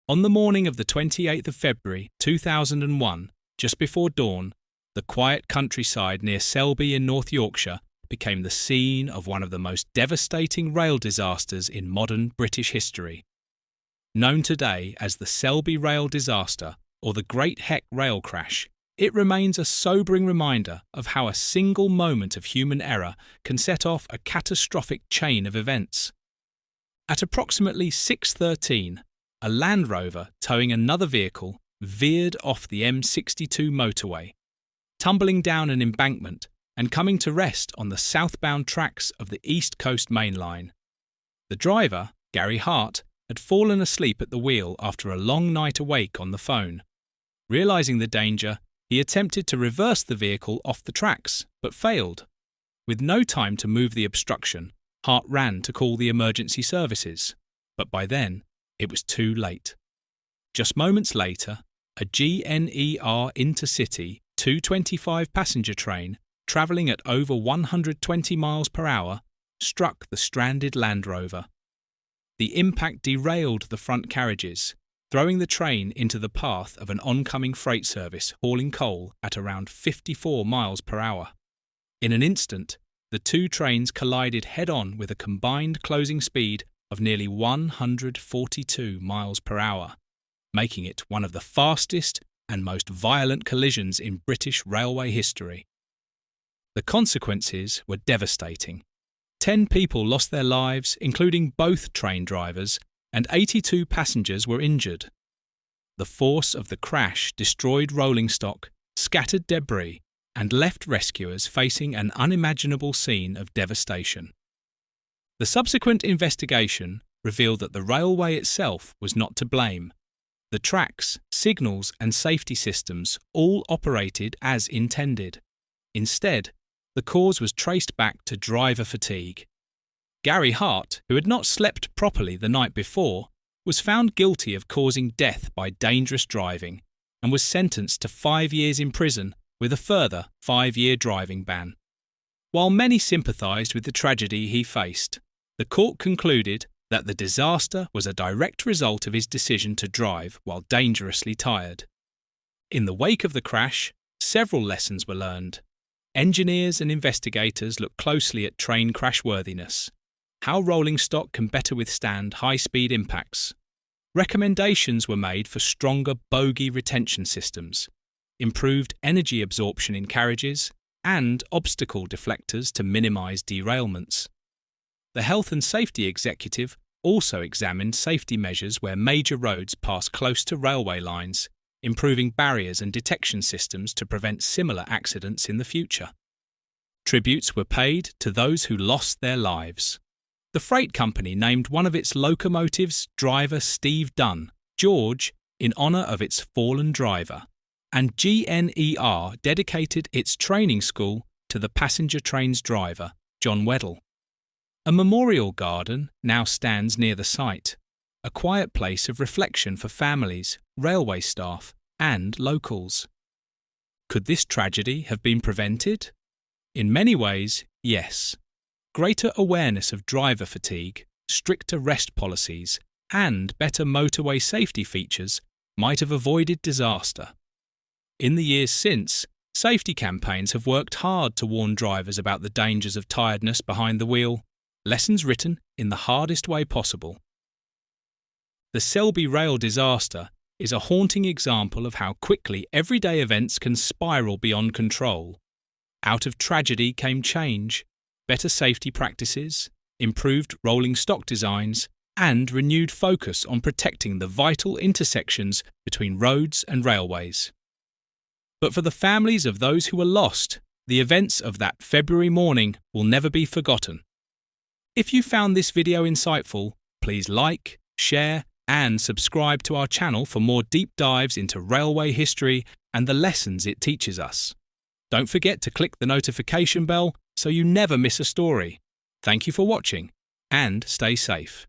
On the morning of the 28th of February 2001, just before dawn, the quiet countryside near Selby in North Yorkshire became the scene of one of the most devastating rail disasters in modern British history. Known today as the Selby Rail disaster or the Great Heck Rail Crash, it remains a sobering reminder of how a single moment of human error can set off a catastrophic chain of events. At approximately 6:13, a Land Rover towing another vehicle veered off the M62 motorway, tumbling down an embankment and coming to rest on the southbound tracks of the East Coast Main Line. The driver, Gary Hart, had fallen asleep at the wheel after a long night awake on the phone. Realising the danger, he attempted to reverse the vehicle off the tracks, but failed. With no time to move the obstruction, Hart ran to call the emergency services, but by then, it was too late. Just moments later, a GNER InterCity 225 passenger train, travelling at over 120 miles per hour, struck the stranded Land Rover. The impact derailed the front carriages, throwing the train into the path of an oncoming freight service hauling coal at around 54 miles per hour. In an instant, the two trains collided head-on with a combined closing speed of nearly 142 miles per hour, making it one of the fastest and most violent collisions in British railway history. The consequences were devastating. 10 people lost their lives, including both train drivers, and 82 passengers were injured. The force of the crash destroyed rolling stock, scattered debris, and left rescuers facing an unimaginable scene of devastation. The subsequent investigation revealed that the railway itself was not to blame. The tracks, signals, and safety systems all operated as intended. Instead, the cause was traced back to driver fatigue. Gary Hart, who had not slept properly the night before, was found guilty of causing death by dangerous driving and was sentenced to 5 years in prison with a further 5-year driving ban. While many sympathised with the tragedy he faced, the court concluded that the disaster was a direct result of his decision to drive while dangerously tired. In the wake of the crash, several lessons were learned. Engineers and investigators looked closely at train crashworthiness, how rolling stock can better withstand high-speed impacts. Recommendations were made for stronger bogie retention systems, improved energy absorption in carriages, and obstacle deflectors to minimise derailments. The Health and Safety Executive also examined safety measures where major roads pass close to railway lines, improving barriers and detection systems to prevent similar accidents in the future. Tributes were paid to those who lost their lives. The freight company named one of its locomotives driver Steve Dunn, George, in honour of its fallen driver, and GNER dedicated its training school to the passenger train's driver, John Weddell. A memorial garden now stands near the site, a quiet place of reflection for families, railway staff, and locals. Could this tragedy have been prevented? In many ways, yes. Greater awareness of driver fatigue, stricter rest policies, and better motorway safety features might have avoided disaster. In the years since, safety campaigns have worked hard to warn drivers about the dangers of tiredness behind the wheel, lessons written in the hardest way possible. The Selby Rail disaster is a haunting example of how quickly everyday events can spiral beyond control. Out of tragedy came change, better safety practices, improved rolling stock designs, and renewed focus on protecting the vital intersections between roads and railways. But for the families of those who were lost, the events of that February morning will never be forgotten. If you found this video insightful, please like, share, and subscribe to our channel for more deep dives into railway history and the lessons it teaches us. Don't forget to click the notification bell so you never miss a story. Thank you for watching, and stay safe.